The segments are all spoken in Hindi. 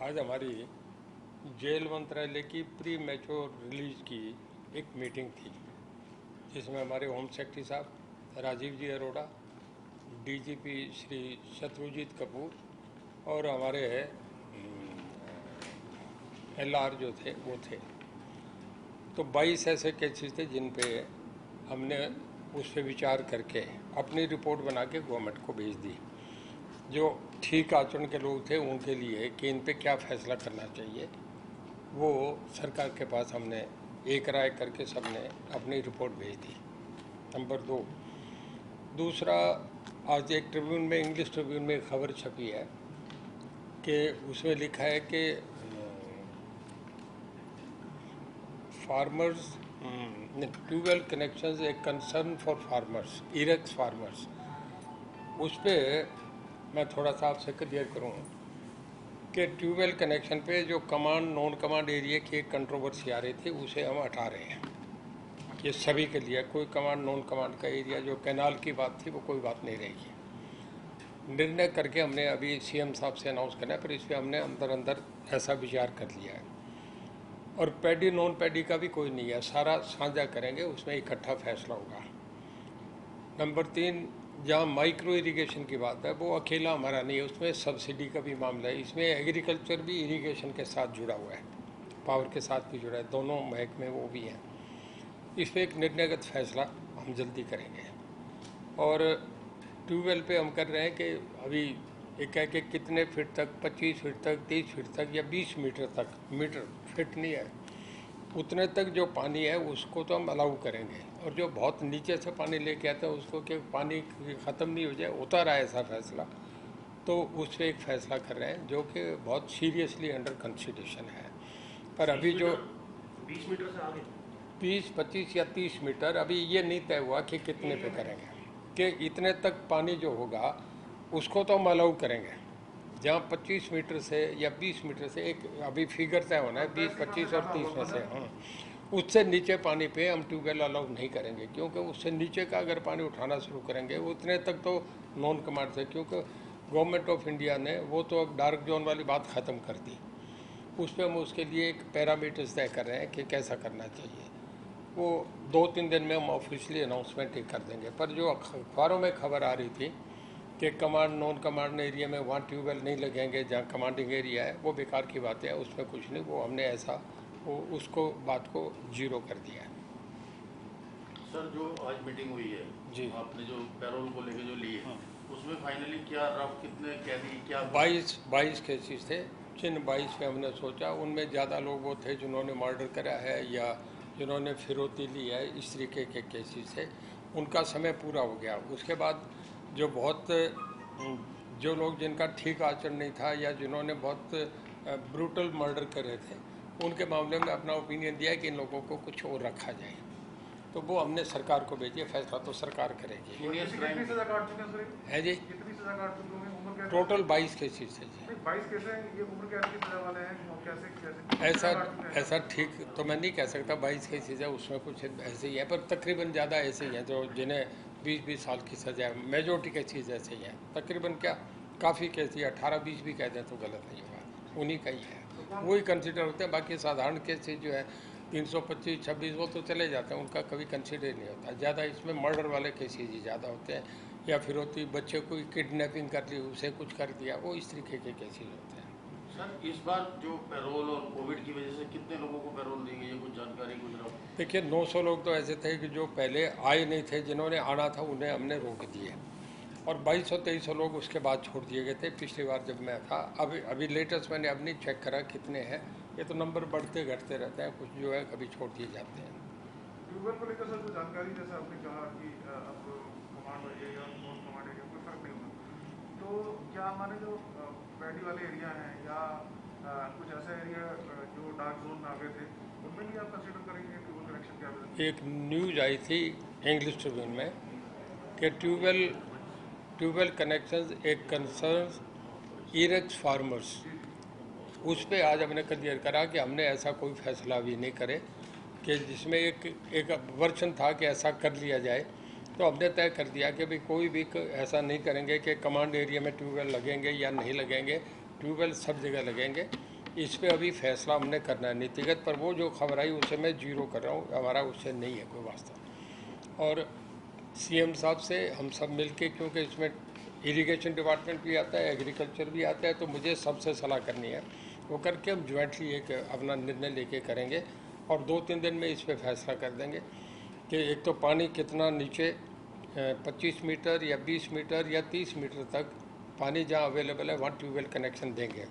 आज हमारी जेल मंत्रालय की प्री मैच्योर रिलीज की एक मीटिंग थी, जिसमें हमारे होम सेक्रेटरी साहब राजीव जी अरोड़ा, डीजीपी श्री शत्रुजीत कपूर और हमारे एलआर जो थे वो थे। तो 22 ऐसे केसेस थे जिन पे हमने उस पर विचार करके अपनी रिपोर्ट बना के गवर्नमेंट को भेज दी। जो ठीक आचरण के लोग थे उनके लिए कि इन पे क्या फैसला करना चाहिए, वो सरकार के पास हमने एक राय करके सबने अपनी रिपोर्ट भेज दी। नंबर 2, दूसरा, आज एक ट्रिब्यून में, इंग्लिश ट्रिब्यून में खबर छपी है कि उसमें लिखा है कि farmers tubewell connections a concern for farmers, इरेक्स फार्मर्स। उस पर मैं थोड़ा सा आपसे क्लियर करूँ कि ट्यूबवेल कनेक्शन पे जो कमांड नॉन कमांड एरिया की एक कंट्रोवर्सी आ रही थी, उसे हम हटा रहे हैं। ये सभी के लिए, कोई कमांड नॉन कमांड का एरिया, जो कैनाल की बात थी वो कोई बात नहीं रहेगी। निर्णय करके हमने अभी सीएम साहब से अनाउंस करना है, पर इस पर हमने अंदर अंदर ऐसा विचार कर लिया है। और पैडी नॉन पैडी का भी कोई नहीं है, सारा साझा करेंगे, उसमें इकट्ठा फैसला होगा। नंबर 3, जहाँ माइक्रो इरिगेशन की बात है, वो अकेला हमारा नहीं है, उसमें सब्सिडी का भी मामला है। इसमें एग्रीकल्चर भी इरिगेशन के साथ जुड़ा हुआ है, पावर के साथ भी जुड़ा है, दोनों महकमे वो भी हैं। इस पर एक निर्णयगत फैसला हम जल्दी करेंगे। और ट्यूबवेल पे हम कर रहे हैं कि अभी एक है कि कितने फीट तक, 25 फीट तक, 30 फीट तक या 20 मीटर तक, मीटर फीट नहीं है, उतने तक जो पानी है उसको तो हम अलाउ करेंगे। और जो बहुत नीचे से पानी लेके आते हैं उसको कि पानी ख़त्म नहीं हो जाए, उतर आए, ऐसा फैसला तो उस पर एक फ़ैसला कर रहे हैं, जो कि बहुत सीरियसली अंडर कंसिडरेशन है। पर अभी जो 20 मीटर से आगे 20, 25 या 30 मीटर अभी ये नहीं तय हुआ कि कितने पे करेंगे, कि इतने तक पानी जो होगा उसको तो हम अलाउ करेंगे। जहाँ 25 मीटर से या 20 मीटर से, एक अभी फिगर तय होना है 20, 25 और 30 में से, हाँ, उससे नीचे पानी पे हम ट्यूबवेल अलाउ नहीं करेंगे, क्योंकि उससे नीचे का अगर पानी उठाना शुरू करेंगे उतने तक तो नॉन कमांड से, क्योंकि गवर्नमेंट ऑफ इंडिया ने वो तो अब डार्क जोन वाली बात ख़त्म कर दी। उस पर हम उसके लिए एक पैरामीटर्स तय कर रहे हैं कि कैसा करना चाहिए। वो 2-3 दिन में हम ऑफिशियली अनाउंसमेंट ही कर देंगे। पर जो अखबारों में खबर आ रही थी कि कमांड नॉन कमांड एरिया में वहाँ ट्यूबवेल नहीं लगेंगे, जहाँ कमांडिंग एरिया है, वो बेकार की बात है, उसमें कुछ नहीं। वो हमने ऐसा उसको बात को जीरो कर दिया है। सर, जो आज मीटिंग हुई है जी, आपने जो पैरोल को लेके जो ली है, उसमें फाइनली क्या रफ कितने कैदी क्या 22 केसेस थे। जिन 22 में हमने सोचा उनमें ज़्यादा लोग वो थे जिन्होंने मर्डर करा है या जिन्होंने फिरौती ली है, इस तरीके के केसेस थे। उनका समय पूरा हो गया। उसके बाद जो बहुत जो लोग जिनका ठीक आचरण नहीं था या जिन्होंने बहुत ब्रूटल मर्डर करे थे, उनके मामले में अपना ओपिनियन दिया कि इन लोगों को कुछ और रखा जाए। तो वो हमने सरकार को भेजिए, फैसला तो सरकार करेगी। कितनी सजा काट चुके हैं सर? है जी, कितनी सजा काट चुके हैं? उम्र कैसे? टोटल 22 केसेस है जी। 22 कैसे हैं? ये उम्र कैद की सजा वाले हैं और कैसे कैसे ऐसा काट चुके हैं? ऐसा ठीक तो मैं नहीं कह सकता। 22 केसेज है, उसमें कुछ ऐसे ही है, पर तकरीबन ज़्यादा ऐसे ही हैं जो जिन्हें 20-20 साल की सजा है। मेजोरिटी के चीज़ ऐसे ही हैं, तकरीबन क्या, काफ़ी केस ही 18-20 भी कह दें तो गलत नहीं होगा, उन्हीं का ही है, वही कंसिडर होते हैं। बाकी साधारण केसेज जो है 325, 26, वो तो चले जाते हैं, उनका कभी कंसिडर नहीं होता। ज़्यादा इसमें मर्डर वाले केसेज ही ज़्यादा होते हैं, या फिर होती बच्चे को किडनैपिंग कर ली, उसे कुछ कर दिया, वो इस तरीके के केसेज होते हैं। सर, इस बार जो पैरोल और कोविड की वजह से कितने लोगों को पैरोल दी गई है, कुछ जानकारी कुछ रहा? देखिए, 900 लोग तो ऐसे थे कि जो पहले आए नहीं थे, जिन्होंने आना था उन्हें हमने रोक दिए, और 2200-2300 लोग उसके बाद छोड़ दिए गए थे पिछली बार जब मैं था। अभी लेटेस्ट मैंने अब नहीं चेक करा कितने हैं, ये तो नंबर बढ़ते घटते रहते हैं, कुछ जो है कभी छोड़ दिए जाते हैं। ट्यूबवेल को लेकर सर कुछ जानकारी, जैसा आपने कहा कि अब कमांड एरिया या नॉन कमांड एरिया कोई फर्क नहीं होगा, तो क्या हमारे जो पैडी वाले एरिया हैं या कुछ ऐसा एरिया जो डार्क जोन में आ गए थे, उनमें भी आप कंसिडर करेंगे ट्यूबवेल कनेक्शन के आवेदन? एक न्यूज़ आई थी इंग्लिश ट्रिब्यून में कि ट्यूबवेल कनेक्शंस एक कंसर्न इरेक्स फार्मर्स। उस पर आज हमने क्लियर करा कि हमने ऐसा कोई फैसला अभी नहीं करे, कि जिसमें एक वर्षन था कि ऐसा कर लिया जाए, तो हमने तय कर दिया कि भाई कोई भी ऐसा नहीं करेंगे कि कमांड एरिया में ट्यूबवेल लगेंगे या नहीं लगेंगे। ट्यूबवेल सब जगह लगेंगे, इस पे अभी फैसला हमने करना है नीतिगत, पर वो जो खबर आई उसे मैं जीरो कर रहा हूँ, हमारा उससे नहीं है कोई वास्ता। और सीएम साहब से हम सब मिलके, क्योंकि इसमें इरिगेशन डिपार्टमेंट भी आता है, एग्रीकल्चर भी आता है, तो मुझे सबसे सलाह करनी है, वो करके हम ज्वाइंटली एक अपना निर्णय लेके करेंगे और 2-3 दिन में इस पे फैसला कर देंगे कि एक तो पानी कितना नीचे 25 मीटर या 20 मीटर या 30 मीटर तक पानी जहाँ अवेलेबल है वहाँ ट्यूबवेल कनेक्शन देंगे।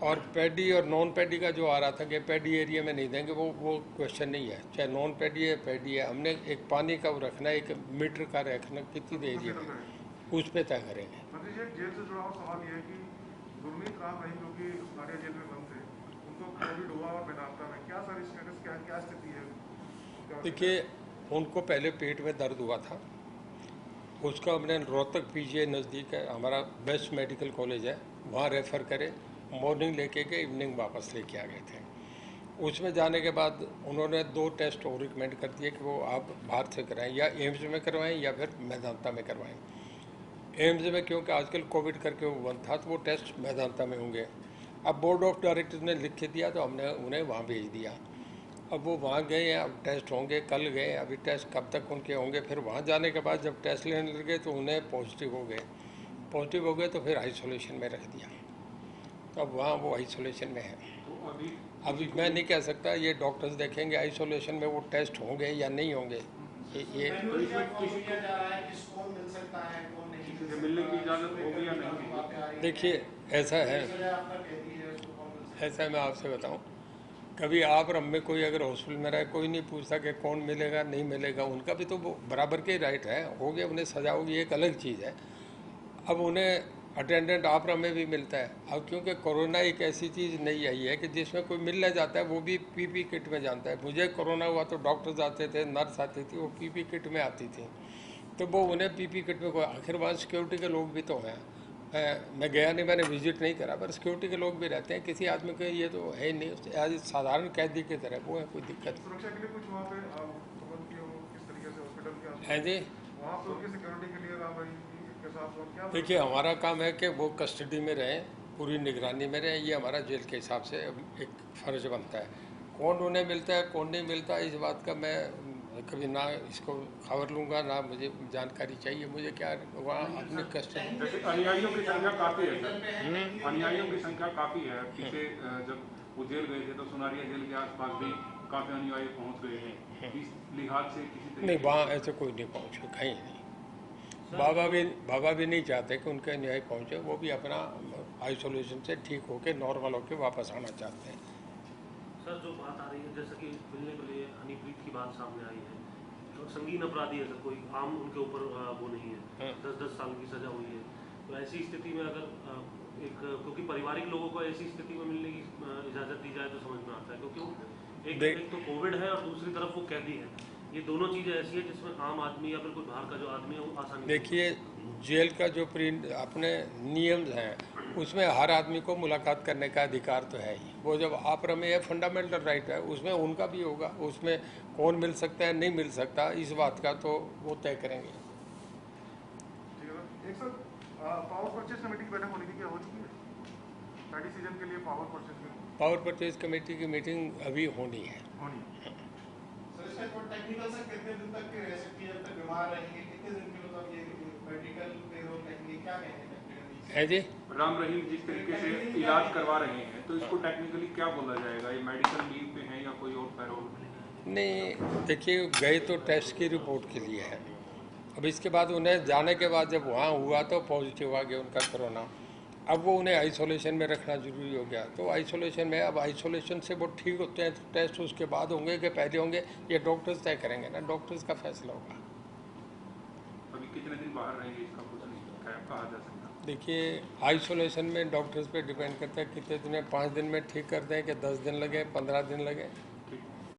और पैडी और नॉन पैडी का जो आ रहा था कि पैडी एरिया में नहीं देंगे, वो क्वेश्चन नहीं है, चाहे नॉन पैडी है पैडी है, हमने एक पानी का वो रखना है, एक मीटर का रखना कितनी देर एरिया में, उस पर तय करेंगे। मंत्री जी, जेल से जुड़ा हुआ सवाल ये है कि गुरमीत राम रहीम जो कि उस्मानिया जेल में बंद थे, उनको कोविड हुआ और मेदांता में क्या सर स्टेटस, क्या स्थिति है? देखिए, उनको पहले पेट में दर्द हुआ था, उसका हमने रोहतक पीजीआई नज़दीक है, हमारा बेस्ट मेडिकल कॉलेज है, वहाँ रेफ़र करे, मॉर्निंग लेके गए, इवनिंग वापस लेके आ गए थे। उसमें जाने के बाद उन्होंने 2 टेस्ट और रिकमेंड कर दिए कि वो आप बाहर से कराएं, या एम्स में करवाएं या फिर मेदांता में करवाएं। एम्स में क्योंकि आजकल कोविड करके वो बंद था, तो वो टेस्ट मेदांता में होंगे। अब बोर्ड ऑफ डायरेक्टर्स ने लिख के दिया तो हमने उन्हें वहाँ भेज दिया। अब वो वहाँ गए हैं, अब टेस्ट होंगे, कल गए, अभी टेस्ट कब तक उनके होंगे, फिर वहाँ जाने के बाद जब टेस्ट लेने लगे तो उन्हें पॉजिटिव हो गए तो फिर आइसोलेशन में रख दिया। तो अब वहाँ वो आइसोलेशन में है। तो अभी मैं नहीं कह सकता, ये डॉक्टर्स देखेंगे आइसोलेशन में वो टेस्ट होंगे या नहीं होंगे। ये मिलने की इजाजत होगी या नहीं? देखिए, ऐसा है मैं आपसे बताऊं, कभी आप और में कोई अगर हॉस्पिटल में रहे, कोई नहीं पूछता कि कौन मिलेगा नहीं मिलेगा, उनका भी तो वो बराबर के राइट है, हो गया, उन्हें सजा होगी, एक अलग चीज़ है। अब उन्हें अटेंडेंट आपरा में भी मिलता है। अब क्योंकि कोरोना एक ऐसी चीज़ नहीं आई है कि जिसमें कोई मिलने जाता है वो भी पीपी किट में जानता है। मुझे कोरोना हुआ तो डॉक्टर्स आते थे, नर्स आती थी, वो पीपी किट में आती थी, तो वो उन्हें पीपी किट में कोई, आखिर वहाँ सिक्योरिटी के लोग भी तो हैं। मैं गया नहीं, मैंने विजिट नहीं करा, पर सिक्योरिटी के लोग भी रहते हैं, किसी आदमी को ये तो है ही नहीं, आज साधारण कैदी की तरह वो है, कोई दिक्कत सुरक्षा के लिए कुछ वहाँ पे प्रबंध किए हो किस तरीके से हॉस्पिटल के आसपास? है जी। वहाँ पे उनकी सिक्योरिटी के लिए राम रहीम के साथ और क्या? देखिए, हमारा काम है कि वो कस्टडी में रहें, पूरी निगरानी में रहें, ये हमारा जेल के हिसाब से एक फ़र्ज बनता है। कौन उन्हें मिलता है कौन नहीं मिलता, इस बात का मैं कभी ना इसको खबर लूँगा, ना मुझे जानकारी चाहिए। मुझे क्या वहाँ अपनी कस्टडी। जैसे अनुयायियों की संख्या काफी है सर, अनुयायियों की संख्या काफी है। पीछे जब वो जेल गए थे तो सुनारिया जेल के आसपास भी काफी अनुयायी पहुंच गए हैं। इस लिहाज से किसी नहीं, वहाँ ऐसे कोई नहीं पहुँचे, कहीं नहीं। बाबा भी नहीं चाहते कि उनके अनुयायी पहुँचे, वो भी अपना आइसोलेशन से ठीक होके नॉर्मल होके वापस आना चाहते हैं। सर, जो बात आ रही है, जैसे कि मिलने के लिए हनीप्रीत की बात सामने आई है, तो संगीन अपराधी है सर, कोई आम उनके ऊपर वो नहीं है, 10-10 साल की सजा हुई है। तो ऐसी स्थिति में अगर एक, क्योंकि पारिवारिक लोगों को ऐसी स्थिति में मिलने की इजाज़त दी जाए तो समझ में आता है, क्योंकि एक तो कोविड है और दूसरी तरफ वो कैदी है। ये दोनों चीज़ें ऐसी है जिसमें आम आदमी या फिर कोई बाहर का जो आदमी है वो आसानी। देखिए, जेल का जो अपने नियम हैं उसमें हर आदमी को मुलाकात करने का अधिकार तो है ही। वो जब आपरा में है, फंडामेंटल राइट है, उसमें उनका भी होगा। उसमें कौन मिल सकता है नहीं मिल सकता, इस बात का तो वो तय करेंगे। ठीक है सर। एक सर, पावर परचेज कमेटी की बैठक होने की क्या हो चुकी है? पैडी सीजन के लिए पावर परचेज कमेटी की मीटिंग अभी होनी है। होनी है। सर, इसका कोई टेक्निकल से कितने दिन तक रह सकती है, जब तक बीमार रहेंगे, कितने दिन के मतलब ये मेडिकल पेरोल टेक्निक क्या कहेंगे टेक्निकली? है जी। राम रहीम जिस तरीके से इलाज करवा रहे हैं तो इसको टेक्निकली क्या बोला जाएगा? ये मेडिकल लीव पे है या कोई और पैरोल? नहीं, देखिए, गए तो टेस्ट की रिपोर्ट के लिए है। अब इसके बाद उन्हें जाने के बाद जब वहाँ हुआ तो पॉजिटिव आ गया उनका कोरोना, अब वो उन्हें आइसोलेशन में रखना जरूरी हो गया, तो आइसोलेशन में, अब आइसोलेशन से वो ठीक होते हैं तो टेस्ट उसके बाद होंगे कि पहले होंगे, ये डॉक्टर्स तय करेंगे ना, डॉक्टर्स का फैसला होगा। अभी कितने दिन बाहर रहेंगे इसका कुछ नहीं कहा जा सकता। देखिए, आइसोलेशन में डॉक्टर्स पे डिपेंड करता है कितने दिन में, 5 दिन में ठीक कर दें कि 10 दिन लगे, 15 दिन लगे।